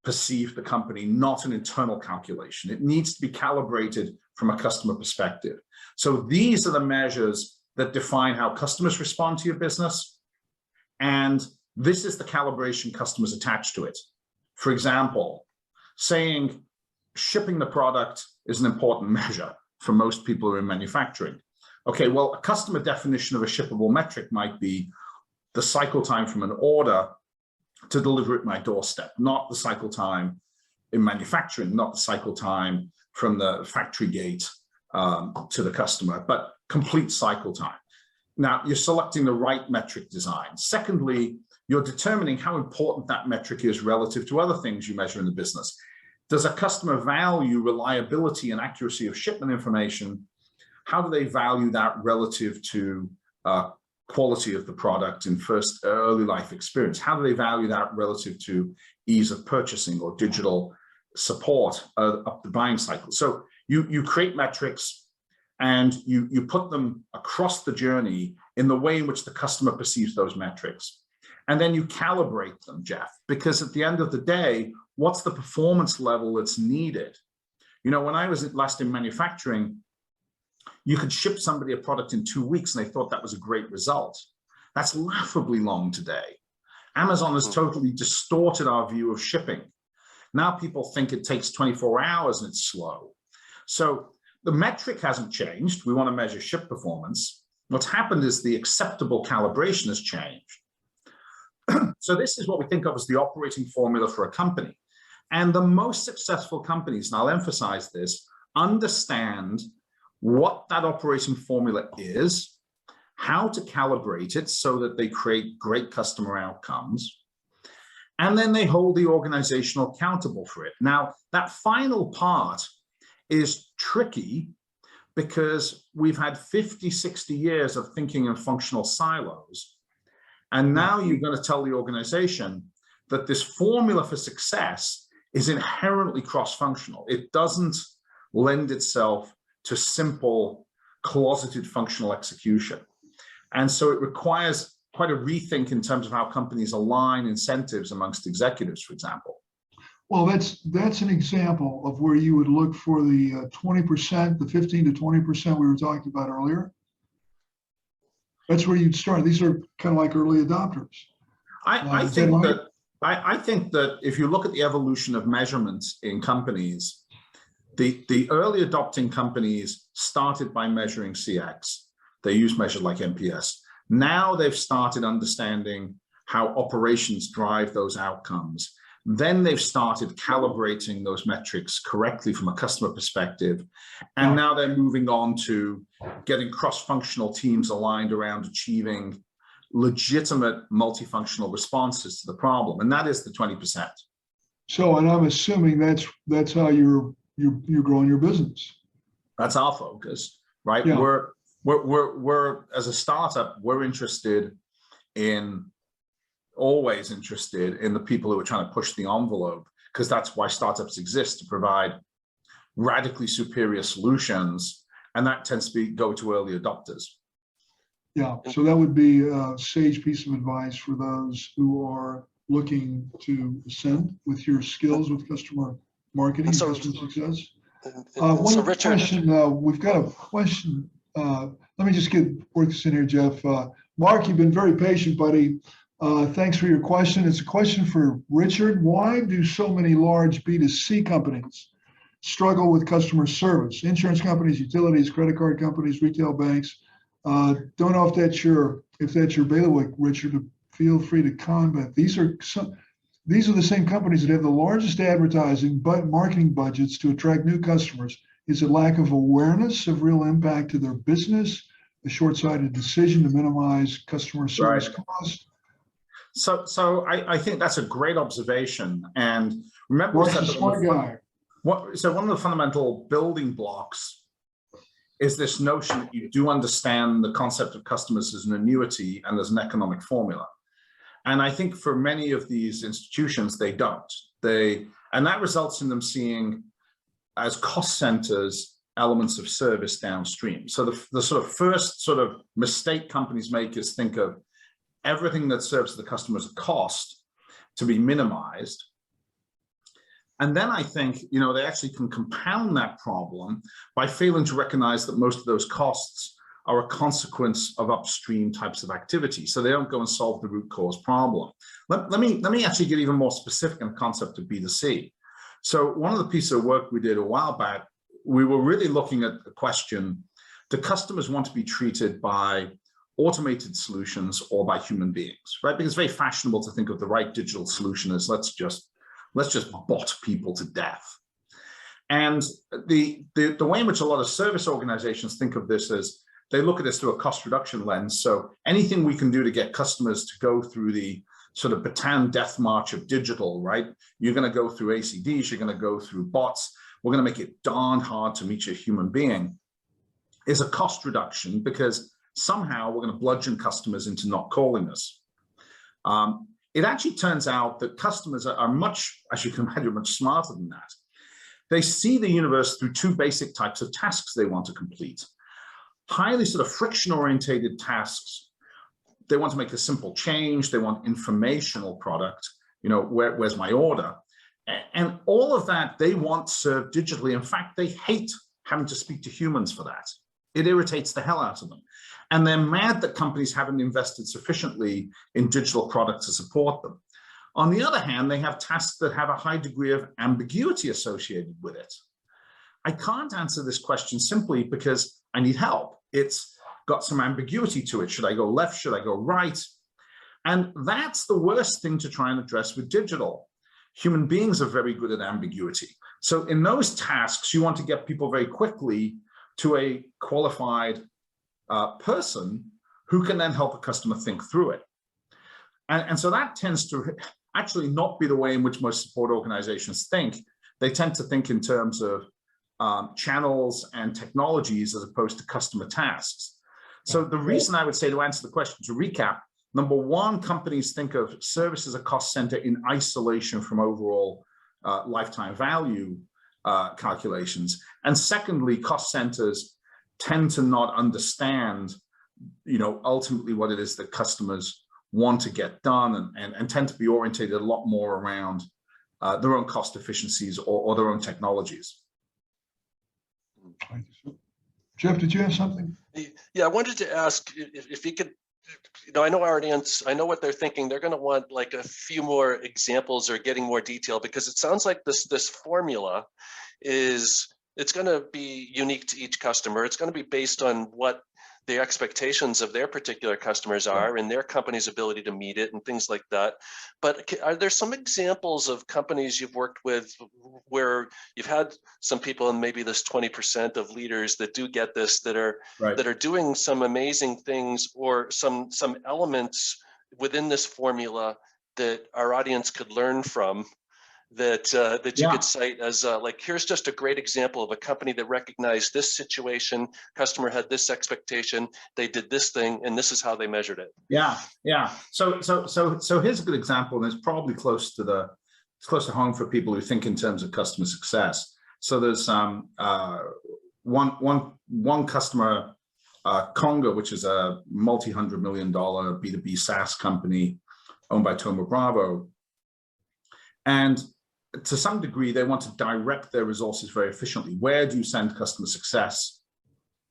perceive the company, not an internal calculation. It needs to be calibrated from a customer perspective. So these are the measures that define how customers respond to your business. And this is the calibration customers attach to it. For example, saying shipping the product is an important measure for most people who are in manufacturing. Okay, well, a customer definition of a shippable metric might be the cycle time from an order to deliver at my doorstep, not the cycle time in manufacturing, not the cycle time from the factory gate to the customer, but complete cycle time. Now, you're selecting the right metric design. Secondly, you're determining how important that metric is relative to other things you measure in the business. Does a customer value reliability and accuracy of shipment information? How do they value that relative to quality of the product in early life experience? How do they value that relative to ease of purchasing or digital support up the buying cycle? So you create metrics and you put them across the journey in the way in which the customer perceives those metrics. And then you calibrate them, Jeff, because at the end of the day, what's the performance level that's needed? You know, when I was last in manufacturing, you could ship somebody a product in 2 weeks and they thought that was a great result. That's laughably long today. Amazon has totally distorted our view of shipping. Now people think it takes 24 hours and it's slow. So the metric hasn't changed. We want to measure ship performance. What's happened is the acceptable calibration has changed. So this is what we think of as the operating formula for a company. And the most successful companies, and I'll emphasize this, understand what that operating formula is, how to calibrate it so that they create great customer outcomes, and then they hold the organization accountable for it. Now, that final part is tricky because we've had 50, 60 years of thinking in functional silos. And now you're going to tell the organization that this formula for success is inherently cross-functional. It doesn't lend itself to simple, closeted functional execution. And so it requires quite a rethink in terms of how companies align incentives amongst executives, for example. Well, that's an example of where you would look for the 20%, the 15 to 20% we were talking about earlier. That's where you'd start. These are kind of like early adopters. I think that if you look at the evolution of measurements in companies, the early adopting companies started by measuring CX. They used measures like NPS. Now they've started understanding how operations drive those outcomes. Then they've started calibrating those metrics correctly from a customer perspective. And now they're moving on to getting cross-functional teams aligned around achieving legitimate multifunctional responses to the problem. And that is the 20%. So, and I'm assuming that's how you're growing your business. That's our focus, right? Yeah. We're as a startup, we're always interested in the people who are trying to push the envelope, because that's why startups exist, to provide radically superior solutions. And that tends to go to early adopters. Yeah, so that would be a sage piece of advice for those who are looking to ascend with your skills with customer marketing, customer success. One question, we've got a question. Let me just work this in here, Jeff. Mark, you've been very patient, buddy. Thanks for your question. It's a question for Richard. Why do so many large B2C companies struggle with customer service? Insurance companies, utilities, credit card companies, retail banks. Don't know if that's your bailiwick, Richard, to feel free to comment. These are the same companies that have the largest advertising but marketing budgets to attract new customers. Is it lack of awareness of real impact to their business, a short-sighted decision to minimize customer service cost? So I think that's a great observation. And remember, Mark's a smart guy. So one of the fundamental building blocks is this notion that you do understand the concept of customers as an annuity and as an economic formula. And I think for many of these institutions, they don't. And that results in them seeing as cost centers elements of service downstream. So the sort of first sort of mistake companies make is think of everything that serves the customer as a cost to be minimized. And then I think, they actually can compound that problem by failing to recognize that most of those costs are a consequence of upstream types of activity. So they don't go and solve the root cause problem. Let me actually get even more specific on the concept of B2C. So one of the pieces of work we did a while back, we were really looking at the question, do customers want to be treated by automated solutions or by human beings, right? Because it's very fashionable to think of the right digital solution as let's just bot people to death. And the way in which a lot of service organizations think of this is they look at this through a cost reduction lens. So anything we can do to get customers to go through the sort of Bataan death march of digital, right? You're going to go through ACDs, you're going to go through bots. We're going to make it darn hard to meet a human being, is a cost reduction because somehow we're going to bludgeon customers into not calling us. It actually turns out that customers are much, as you can imagine, much smarter than that. They see the universe through two basic types of tasks they want to complete. Highly sort of friction-orientated tasks. They want to make a simple change. They want informational product. Where's my order? And all of that they want served digitally. In fact, they hate having to speak to humans for that. It irritates the hell out of them. And they're mad that companies haven't invested sufficiently in digital products to support them. On the other hand, they have tasks that have a high degree of ambiguity associated with it. I can't answer this question simply because I need help. It's got some ambiguity to it. Should I go left? Should I go right? And that's the worst thing to try and address with digital. Human beings are very good at ambiguity. So in those tasks, you want to get people very quickly to a qualified person who can then help the customer think through it. And so that tends to actually not be the way in which most support organizations think. They tend to think in terms of channels and technologies as opposed to customer tasks. So the reason I would say, to answer the question, to recap, number one, companies think of service as a cost center in isolation from overall lifetime value calculations. And secondly, cost centers tend to not understand, ultimately what it is that customers want to get done and tend to be orientated a lot more around their own cost efficiencies or their own technologies. Jeff, did you have something? Yeah, I wanted to ask if you could, I know our audience, I know what they're thinking. They're going to want like a few more examples or getting more detail, because it sounds like this formula it's going to be unique to each customer. It's going to be based on what the expectations of their particular customers are and their company's ability to meet it and things like that. But are there some examples of companies you've worked with where you've had some people, and maybe this 20% of leaders that do get this, that are doing some amazing things, or some elements within this formula that our audience could learn from, that you could cite as like, here's just a great example of a company that recognized this situation, customer had this expectation, they did this thing, and this is how they measured it. Yeah. So here's a good example, and it's probably close to home for people who think in terms of customer success. So there's one customer, Conga, which is a multi-$100 million B2B SaaS company owned by Thoma Bravo. And to some degree, they want to direct their resources very efficiently. Where do you send customer success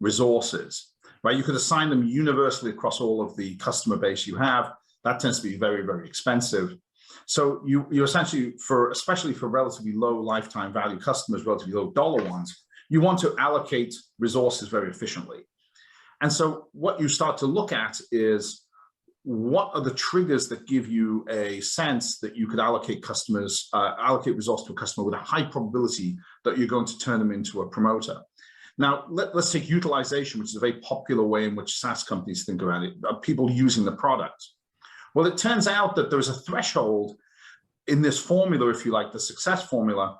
resources, right? You could assign them universally across all of the customer base you have. That tends to be very, very expensive. So you essentially, especially for relatively low lifetime value customers, relatively low dollar ones, you want to allocate resources very efficiently. And so what you start to look at is what are the triggers that give you a sense that you could allocate resource to a customer with a high probability that you're going to turn them into a promoter? Now, let's take utilization, which is a very popular way in which SaaS companies think about it, people using the product. Well, it turns out that there's a threshold in this formula, if you like, the success formula,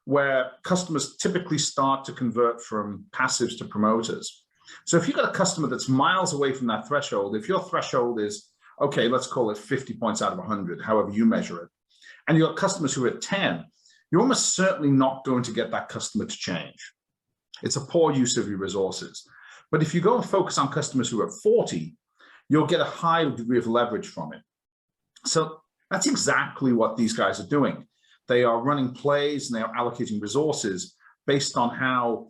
where customers typically start to convert from passives to promoters. So if you've got a customer that's miles away from that threshold, if your threshold is, okay, let's call it 50 points out of 100, however you measure it, and you've got customers who are at 10, you're almost certainly not going to get that customer to change. It's a poor use of your resources. But if you go and focus on customers who are at 40, you'll get a high degree of leverage from it. So that's exactly what these guys are doing. They are running plays and they are allocating resources based on how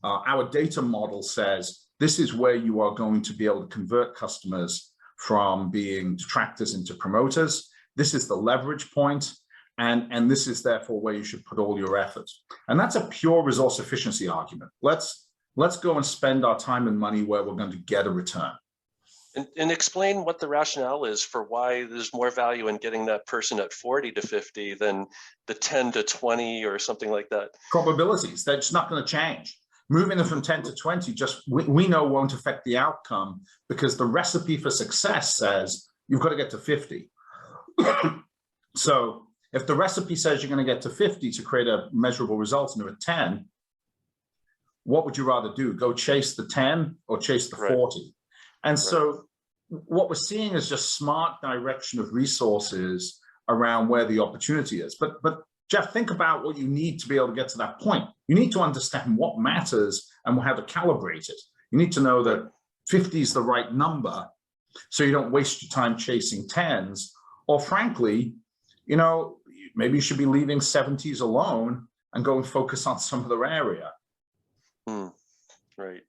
our data model says, this is where you are going to be able to convert customers from being detractors into promoters. This is the leverage point, and this is therefore where you should put all your efforts. And that's a pure resource efficiency argument. Let's go and spend our time and money where we're going to get a return. And explain what the rationale is for why there's more value in getting that person at 40 to 50 than the 10 to 20 or something like that. Probabilities, they're just not going to change. Moving them from 10 to 20, we know won't affect the outcome because the recipe for success says you've got to get to 50. So if the recipe says you're going to get to 50 to create a measurable result and you're at 10, what would you rather do? Go chase the 10 or chase the 40? And so what we're seeing is just smart direction of resources around where the opportunity is. But Jeff, think about what you need to be able to get to that point. You need to understand what matters and how to calibrate it. You need to know that 50 is the right number so you don't waste your time chasing 10s. Or frankly, maybe you should be leaving 70s alone and go and focus on some other area. Right.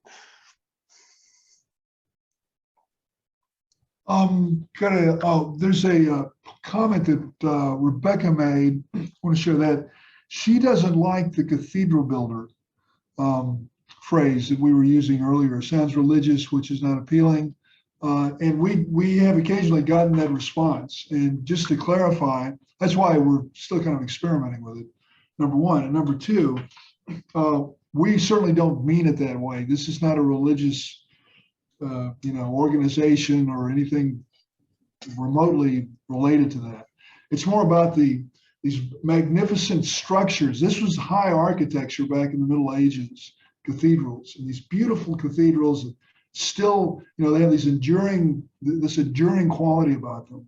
There's a comment that Rebecca made. I want to share that. She doesn't like the cathedral builder phrase that we were using earlier. It sounds religious, which is not appealing. And we have occasionally gotten that response. And just to clarify, that's why we're still kind of experimenting with it, number one. And number two, we certainly don't mean it that way. This is not a religious organization or anything remotely related to that. It's more about these magnificent structures. This was high architecture back in the Middle Ages, cathedrals, and these beautiful cathedrals still, they have this enduring quality about them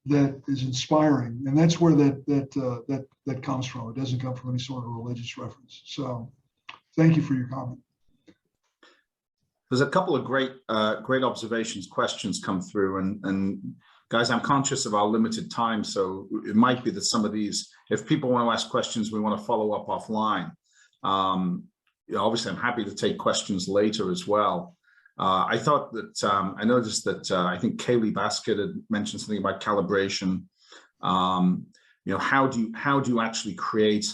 that is inspiring, and that's where that comes from. It doesn't come from any sort of religious reference. So, thank you for your comment. There's a couple of great observations, questions come through, and guys, I'm conscious of our limited time, so it might be that some of these, if people want to ask questions, we want to follow up offline. Obviously, I'm happy to take questions later as well. I thought that I noticed that I think Kaylee Basket had mentioned something about calibration. How do you actually create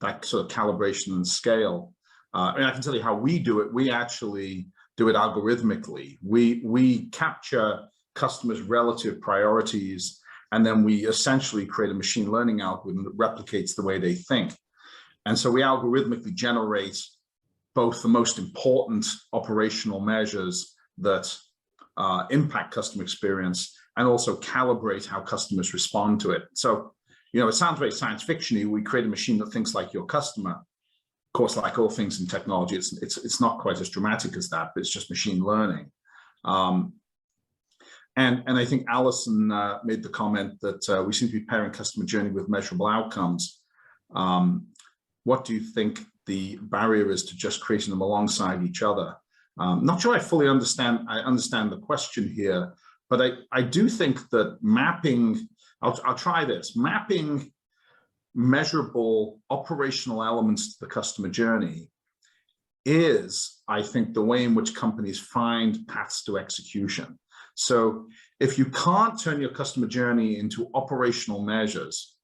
that sort of calibration and scale? And I can tell you how we do it. We actually do it algorithmically. We capture customers' relative priorities, and then we essentially create a machine learning algorithm that replicates the way they think. And so we algorithmically generate both the most important operational measures that impact customer experience and also calibrate how customers respond to it. So, it sounds very science fiction-y. We create a machine that thinks like your customer. Of course, like all things in technology, it's not quite as dramatic as that, but it's just machine learning. And I think Alison made the comment that we seem to be pairing customer journey with measurable outcomes. What do you think the barrier is to just creating them alongside each other? Not sure I fully understand. I understand the question here, but I do think that mapping, I'll try this, mapping measurable operational elements to the customer journey is, I think, the way in which companies find paths to execution. So if you can't turn your customer journey into operational measures,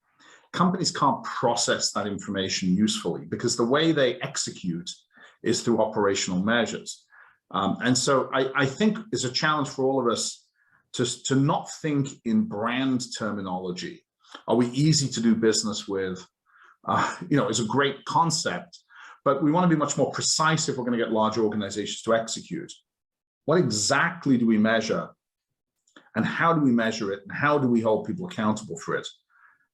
companies can't process that information usefully because the way they execute is through operational measures. And so I think it's a challenge for all of us to not think in brand terminology. Are we easy to do business with? Is a great concept, but we want to be much more precise if we're going to get large organizations to execute. What exactly do we measure? And how do we measure it? And how do we hold people accountable for it?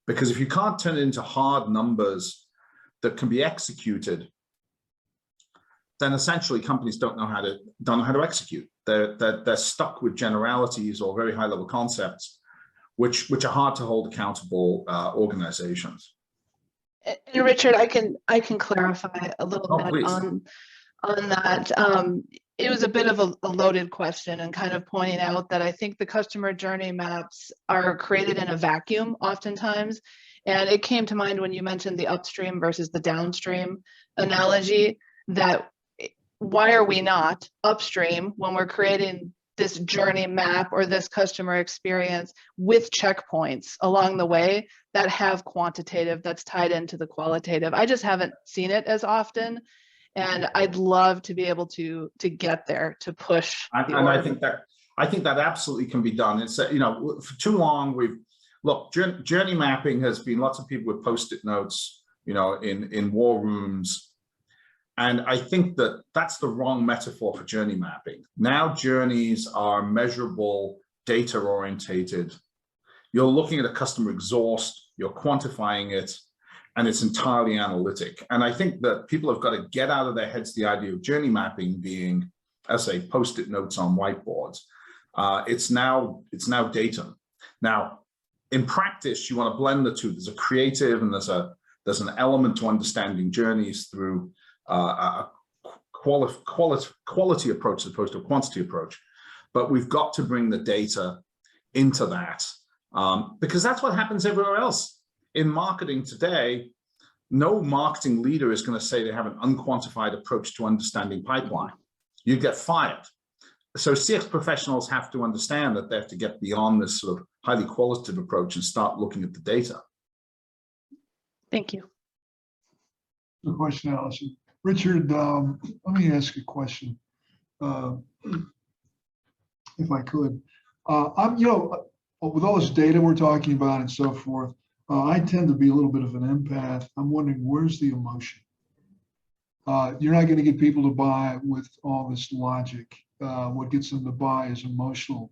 Because if you can't turn it into hard numbers that can be executed, then essentially companies don't know how to execute. They're stuck with generalities or very high level concepts, which are hard to hold accountable organizations. And Richard, I can clarify a little bit please. on that. It was a bit of a loaded question, and kind of pointing out that I think the customer journey maps are created in a vacuum oftentimes. And it came to mind when you mentioned the upstream versus the downstream analogy, that why are we not upstream when we're creating this journey map or this customer experience with checkpoints along the way that have quantitative that's tied into the qualitative? I just haven't seen it as often. And I'd love to be able to get there, to push. And I think that absolutely can be done. It's for too long journey mapping has been lots of people with Post-it notes, in war rooms, and I think that that's the wrong metaphor for journey mapping. Now journeys are measurable, data orientated. You're looking at a customer exhaust, you're quantifying it, and it's entirely analytic. And I think that people have got to get out of their heads the idea of journey mapping being, as I say, Post-it notes on whiteboards. It's now data. Now, in practice, you want to blend the two. There's a creative and there's an element to understanding journeys through a quality approach as opposed to a quantity approach. But we've got to bring the data into that because that's what happens everywhere else. In marketing today, no marketing leader is going to say they have an unquantified approach to understanding pipeline. You get fired. So CX professionals have to understand that they have to get beyond this sort of highly qualitative approach and start looking at the data. Thank you. Good question, Allison. Richard, let me ask you a question, if I could. With all this data we're talking about and so forth, I tend to be a little bit of an empath. I'm wondering, where's the emotion? You're not going to get people to buy with all this logic. What gets them to buy is emotional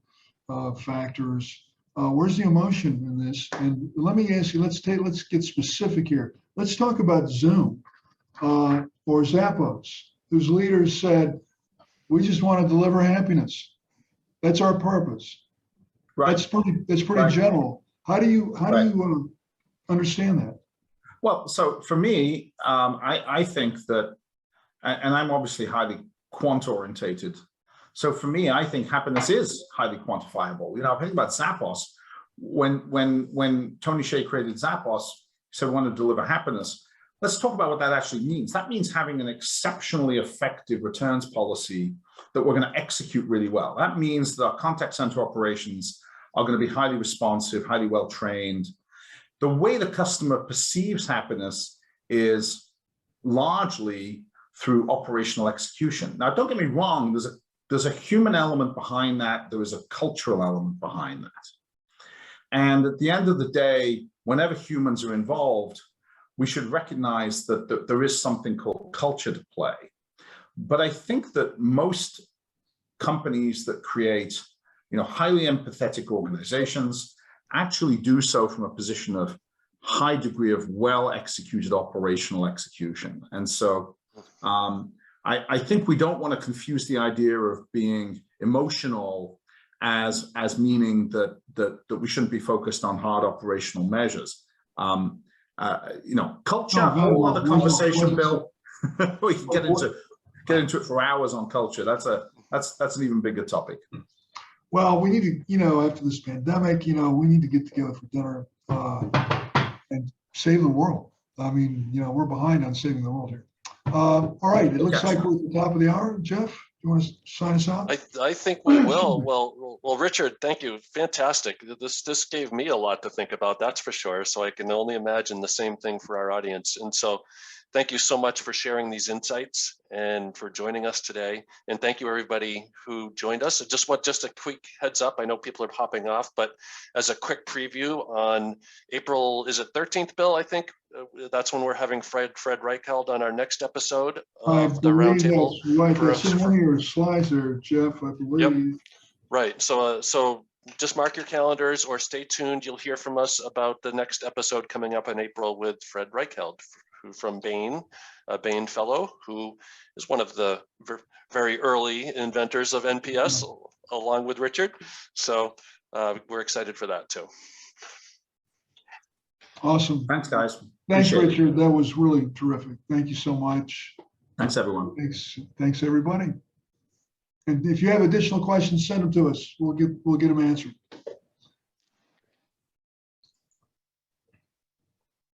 factors. Where's the emotion in this? And let me ask you, let's get specific here. Let's talk about Zoom or Zappos, whose leaders said, we just want to deliver happiness. That's our purpose. Right. That's pretty right. General. How do you understand that? Well, so for me, I think that, and I'm obviously highly quant orientated. So for me, I think happiness is highly quantifiable. I think about Zappos. When Tony Hsieh created Zappos, he said, we want to deliver happiness. Let's talk about what that actually means. That means having an exceptionally effective returns policy that we're going to execute really well. That means that our contact center operations are going to be highly responsive, highly well trained. The way the customer perceives happiness is largely through operational execution. Now, don't get me wrong, there's a human element behind that. There is a cultural element behind that. And at the end of the day, whenever humans are involved, we should recognize that there is something called culture to play. But I think that most companies that create highly empathetic organizations actually do so from a position of high degree of well-executed operational execution. And so I think we don't want to confuse the idea of being emotional as meaning that we shouldn't be focused on hard operational measures. Culture, a whole other conversation, Bill. We can get into it for hours on culture. That's an even bigger topic. Well, we need to, after this pandemic, we need to get together for dinner and save the world. I mean, we're behind on saving the world here. All right, it looks like we're at the top of the hour. Jeff, you want to sign us out? I think we will. Well, Richard, thank you. Fantastic. This gave me a lot to think about, that's for sure. So I can only imagine the same thing for our audience. And so thank you so much for sharing these insights and for joining us today. And thank you everybody who joined us. Just a quick heads up. I know people are hopping off, but as a quick preview on April, is it 13th, Bill? I think that's when we're having Fred Reichheld on our next episode of the Roundtable. Right, that's in one of your slides there, Jeff, I believe. Yep. Right. So just mark your calendars or stay tuned. You'll hear from us about the next episode coming up in April with Fred Reichheld, who from Bain, a Bain Fellow, who is one of the very early inventors of NPS, along with Richard. So we're excited for that too. Awesome. Thanks, guys. Thanks, Appreciate Richard. it. That was really terrific. Thank you so much. Thanks, everyone. Thanks, everybody. And if you have additional questions, send them to us. We'll get them answered.